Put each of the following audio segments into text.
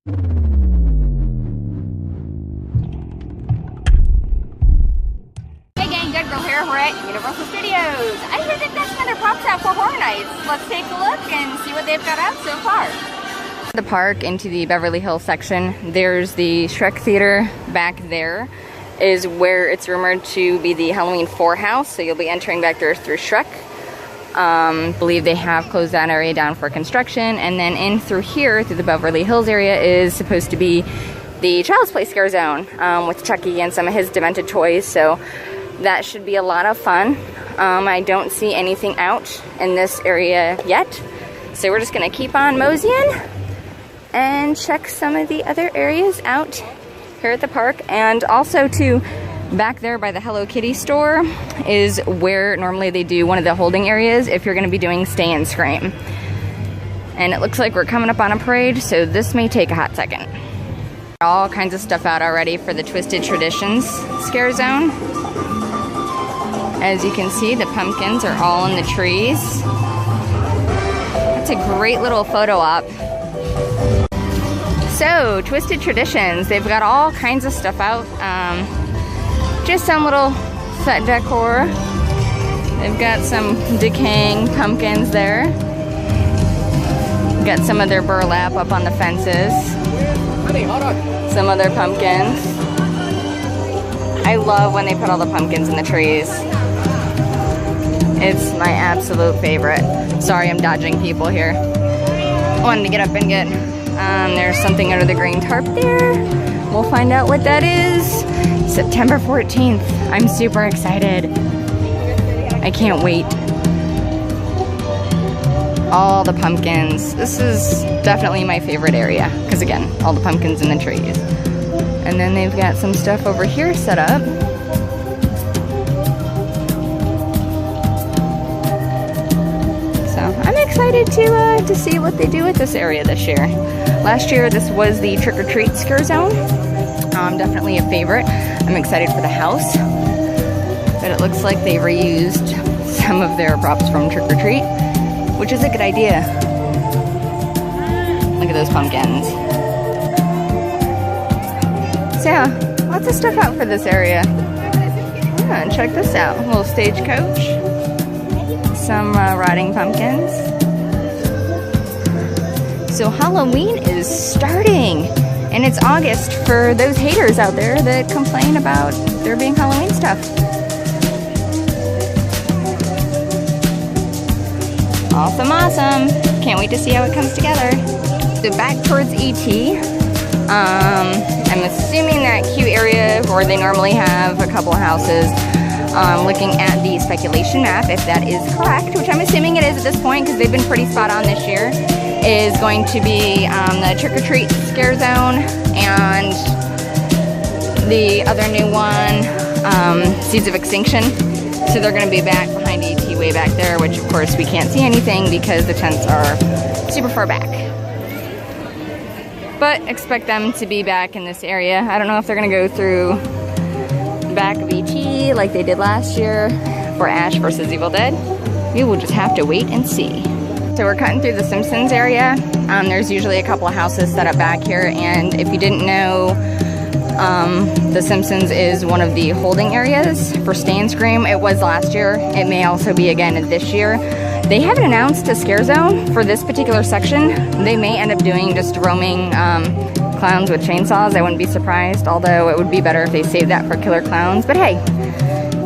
Hey gang, Good Girl here. We're at Universal Studios. I hear they've got some other props out for Horror Nights. Let's take a look and see what they've got out so far. The park into the Beverly Hills section. There's the Shrek Theater back there. Is where it's rumored to be the Halloween 4 house, so you'll be entering back there through Shrek. Believe they have closed that area down for construction, and then in through here, through the Beverly Hills area, is supposed to be the Child's Play Scare Zone with Chucky and some of his demented toys, so that should be a lot of fun. I don't see anything out in this area yet, so we're just gonna keep on moseying and check some of the other areas out here at the park. And also too, back there by the Hello Kitty store is where normally they do one of the holding areas if you're going to be doing Stay and Scream. And it looks like we're coming up on a parade, so this may take a hot second. All kinds of stuff out already for the Twisted Traditions Scare Zone. As you can see, the pumpkins are all in the trees. That's a great little photo op. So, Twisted Traditions, they've got all kinds of stuff out. Just some little set decor. They've got some decaying pumpkins there. Got some of their burlap up on the fences. Some other pumpkins. I love when they put all the pumpkins in the trees. It's my absolute favorite. Sorry, I'm dodging people here. Wanted to get up and get... there's something under the green tarp there. We'll find out what that is. September 14th. I'm super excited. I can't wait. All the pumpkins. This is definitely my favorite area because, again, all the pumpkins in the trees. And then they've got some stuff over here set up. So I'm excited to see what they do with this area this year. Last year, this was the Trick or Treat Scare Zone. Definitely a favorite. I'm excited for the house, but it looks like they reused some of their props from Trick or Treat, which is a good idea. Look at those pumpkins. So yeah, lots of stuff out for this area. Yeah, and check this out. A little stagecoach. Some rotting pumpkins. So Halloween is starting, and it's August for those haters out there that complain about there being Halloween stuff. Awesome, awesome. Can't wait to see how it comes together. So back towards ET, I'm assuming that queue area where they normally have a couple of houses. Looking at the speculation map, if that is correct, which I'm assuming it is at this point because they've been pretty spot on this year, is going to be the Trick or Treat Scare Zone and the other new one, Seeds of Extinction. So they're going to be back behind ET way back there, which of course we can't see anything because the tents are super far back. But expect them to be back in this area. I don't know if they're going to go through the back of ET like they did last year for Ash vs. Evil Dead. We will just have to wait and see. So we're cutting through the Simpsons area. There's usually a couple of houses set up back here, and if you didn't know, the Simpsons is one of the holding areas for Stay and Scream. It was last year. It may also be again this year. They haven't announced a scare zone for this particular section. They may end up doing just roaming clowns with chainsaws. I wouldn't be surprised, although it would be better if they saved that for killer clowns. But hey,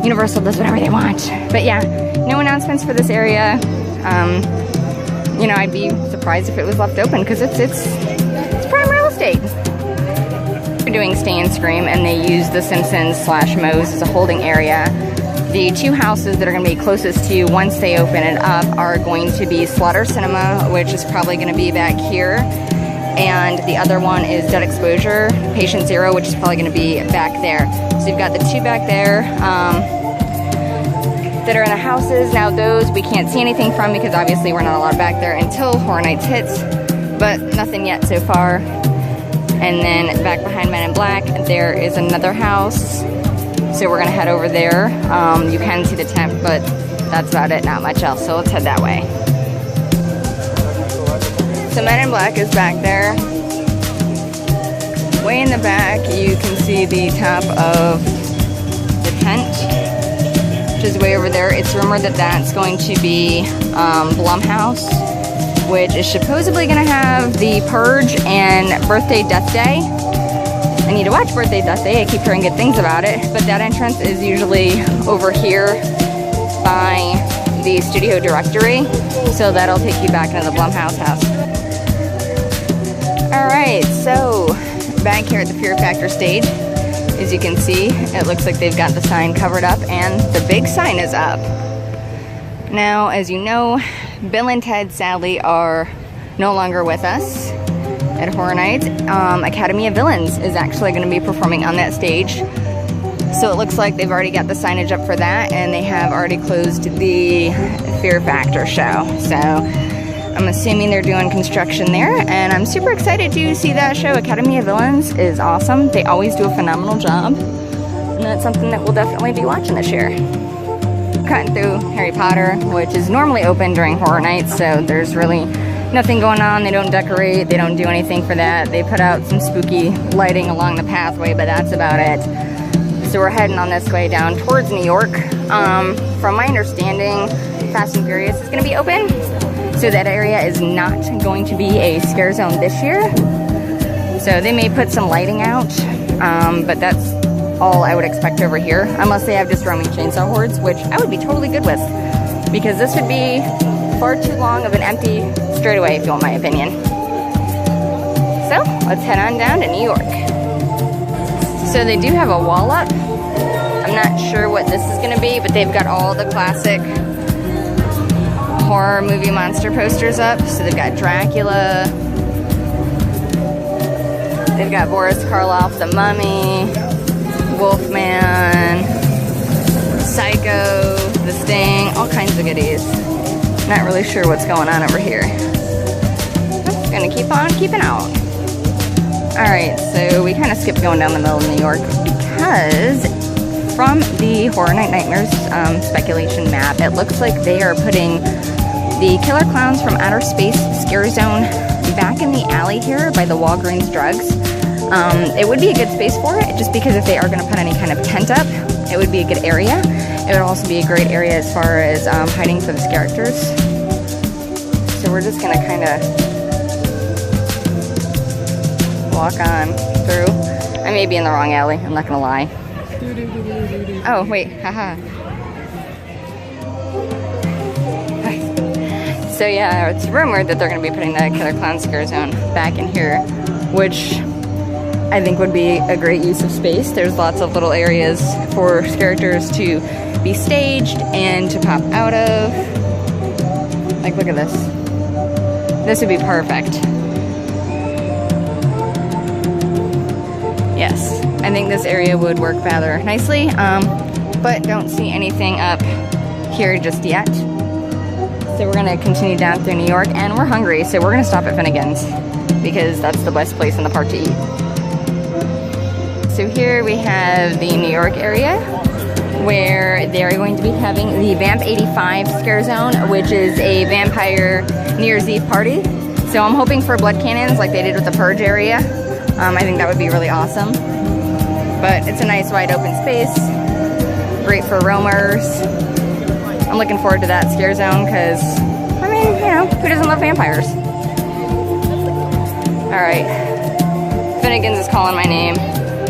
Universal does whatever they want. But yeah, no announcements for this area. You know, I'd be surprised if it was left open because it's prime real estate. We're doing Stay and Scream, and they use the Simpsons / Moe's as a holding area. The two houses that are going to be closest to you once they open it up are going to be Slaughter Cinema, which is probably going to be back here, and the other one is Dead Exposure, Patient Zero, which is probably going to be back there. So you've got the two back there that are in the houses. Now those we can't see anything from because obviously we're not allowed back there until Horror Nights hits, but nothing yet so far. And then back behind Men in Black, there is another house. So we're gonna head over there. You can see the tent, but that's about it, not much else. So let's head that way. So Men in Black is back there. back, you can see the top of the tent, which is way over there. It's rumored that that's going to be Blumhouse, which is supposedly going to have The Purge and Birthday Death Day. I need to watch Birthday Death Day. I keep hearing good things about it, but that entrance is usually over here by the studio directory, so that'll take you back into the Blumhouse house. Alright, so back here at the Fear Factor stage, as you can see, it looks like they've got the sign covered up and the big sign is up. Now, as you know, Bill and Ted sadly are no longer with us at Horror Nights. Academy of Villains is actually going to be performing on that stage. So it looks like they've already got the signage up for that, and they have already closed the Fear Factor show. So I'm assuming they're doing construction there, and I'm super excited to see that show. Academy of Villains is awesome. They always do a phenomenal job, and that's something that we'll definitely be watching this year. Cutting through Harry Potter, which is normally open during Horror Nights, so there's really nothing going on. They don't decorate, they don't do anything for that. They put out some spooky lighting along the pathway, but that's about it. So we're heading on this way down towards New York. From my understanding, Fast and Furious is going to be open, so that area is not going to be a scare zone this year. So they may put some lighting out, but that's all I would expect over here, unless they have just roaming chainsaw hordes, which I would be totally good with, because this would be far too long of an empty straightaway, if you want my opinion. So let's head on down to New York. So they do have a wall up. I'm not sure what this is going to be, but they've got all the classic horror movie monster posters up. So they've got Dracula, they've got Boris Karloff, The Mummy, Wolfman, Psycho, The Sting, all kinds of goodies. Not really sure what's going on over here. Just gonna keep on keeping out. Alright, so we kind of skipped going down the middle of New York because from the Horror Night Nightmares speculation map, it looks like they are putting the Killer Clowns from Outer Space Scare Zone back in the alley here by the Walgreens drugs. It would be a good space for it, just because if they are going to put any kind of tent up, it would be a good area. It would also be a great area as far as hiding for the characters. So we're just going to kind of walk on through. I may be in the wrong alley, I'm not going to lie. Oh, wait, haha. So yeah, it's rumored that they're going to be putting the Killer Clown Scare Zone back in here, which I think would be a great use of space. There's lots of little areas for characters to be staged and to pop out of. Like, look at this. This would be perfect. Yes, I think this area would work rather nicely, but don't see anything up here just yet. So we're gonna continue down through New York, and we're hungry, so we're gonna stop at Finnegan's because that's the best place in the park to eat. So here we have the New York area where they're going to be having the Vamp 85 Scare Zone, which is a vampire New Year's Eve party. So I'm hoping for blood cannons like they did with the Purge area. I think that would be really awesome. But it's a nice wide open space, great for roamers. I'm looking forward to that scare zone because, I mean, you know, who doesn't love vampires? Alright, Finnegan's is calling my name.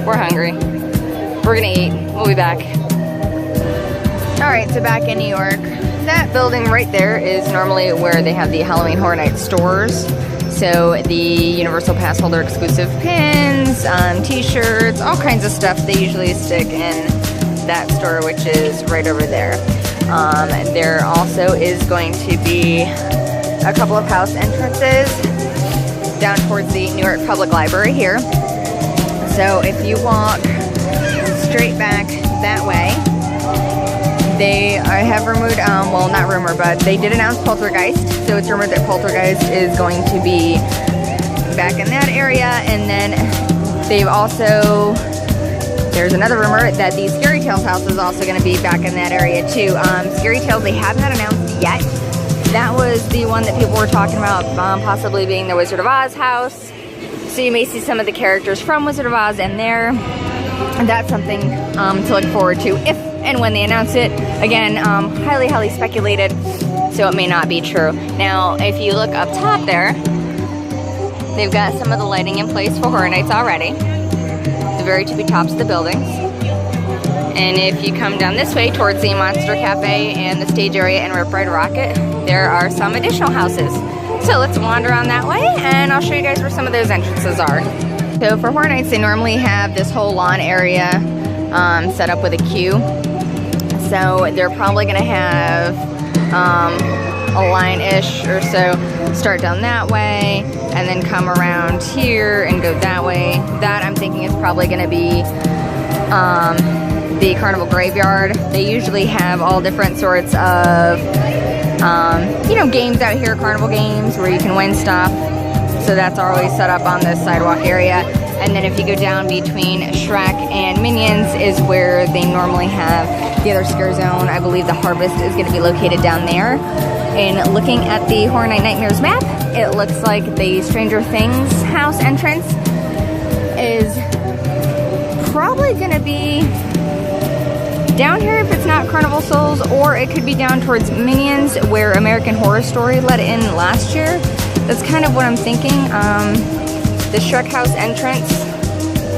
We're hungry. We're gonna eat. We'll be back. Alright, so back in New York. That building right there is normally where they have the Halloween Horror Night stores. So the Universal Pass holder exclusive pins, t-shirts, all kinds of stuff they usually stick in that store, which is right over there. There also is going to be a couple of house entrances down towards the New York Public Library here. So if you walk straight back that way, they have rumored, well, not rumored, but they did announce Poltergeist. So it's rumored that Poltergeist is going to be back in that area. And then they've also, there's another rumor that the Scary Tales house is also going to be back in that area too. Scary Tales, they have not announced yet. That was the one that people were talking about possibly being the Wizard of Oz house. So you may see some of the characters from Wizard of Oz in there. And that's something to look forward to if and when they announce it. Again, highly, highly speculated, so it may not be true. Now, if you look up top there, they've got some of the lighting in place for Horror Nights already. The very tippy tops of the buildings. And if you come down this way towards the Monster Cafe and the stage area and Rip Ride Rocket, there are some additional houses. So let's wander around that way and I'll show you guys where some of those entrances are. So for Horror Nights, they normally have this whole lawn area set up with a queue. So they're probably gonna have a line-ish or so start down that way and then come around here and go that way. That I'm thinking is probably gonna be the Carnival Graveyard. They usually have all different sorts of you know, games out here, carnival games where you can win stuff. So that's always set up on this sidewalk area. And then if you go down between Shrek and Minions is where they normally have the other scare zone. I believe the Harvest is going to be located down there. And looking at the Horror Night Nightmares map, it looks like the Stranger Things house entrance is probably going to be down here if it's not Carnival Souls, or it could be down towards Minions where American Horror Story let in last year. That's kind of what I'm thinking. The Shrek house entrance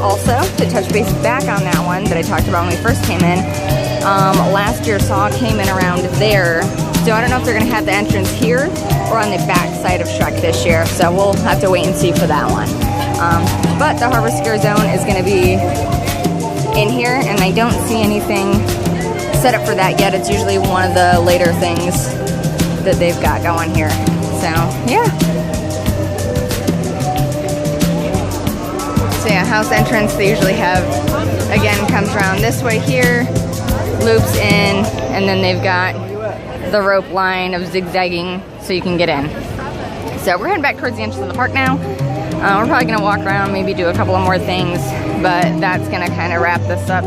also, to touch base back on that one that I talked about when we first came in, last year Saw came in around there. So I don't know if they're going to have the entrance here or on the back side of Shrek this year. So we'll have to wait and see for that one. But the Harvest Scare Zone is going to be in here, and I don't see anything set up for that yet. It's usually one of the later things that they've got going here. So, yeah. So yeah, house entrance they usually have, again, comes around this way here, loops in, and then they've got the rope line of zigzagging so you can get in. So we're heading back towards the entrance of the park now. We're probably gonna walk around, maybe do a couple of more things, but that's gonna kind of wrap this up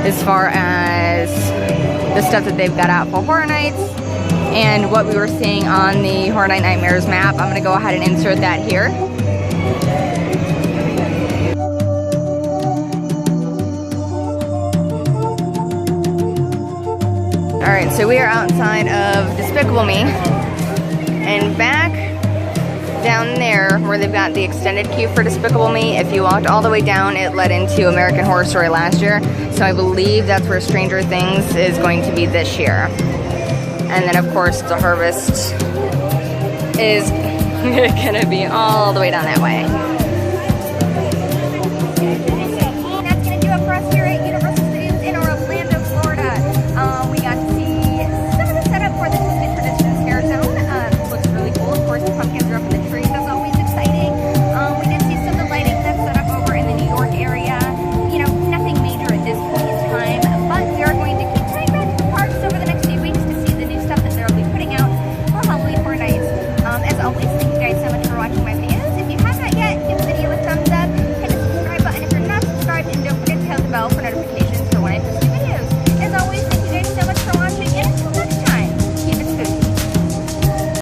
as far as the stuff that they've got out for Horror Nights and what we were seeing on the Horror Night Nightmares map. I'm gonna go ahead and insert that here. All right, so we are outside of Despicable Me, and back down there where they've got the extended queue for Despicable Me, if you walked all the way down, it led into American Horror Story last year. So I believe that's where Stranger Things is going to be this year. And then of course the Harvest is gonna be all the way down that way.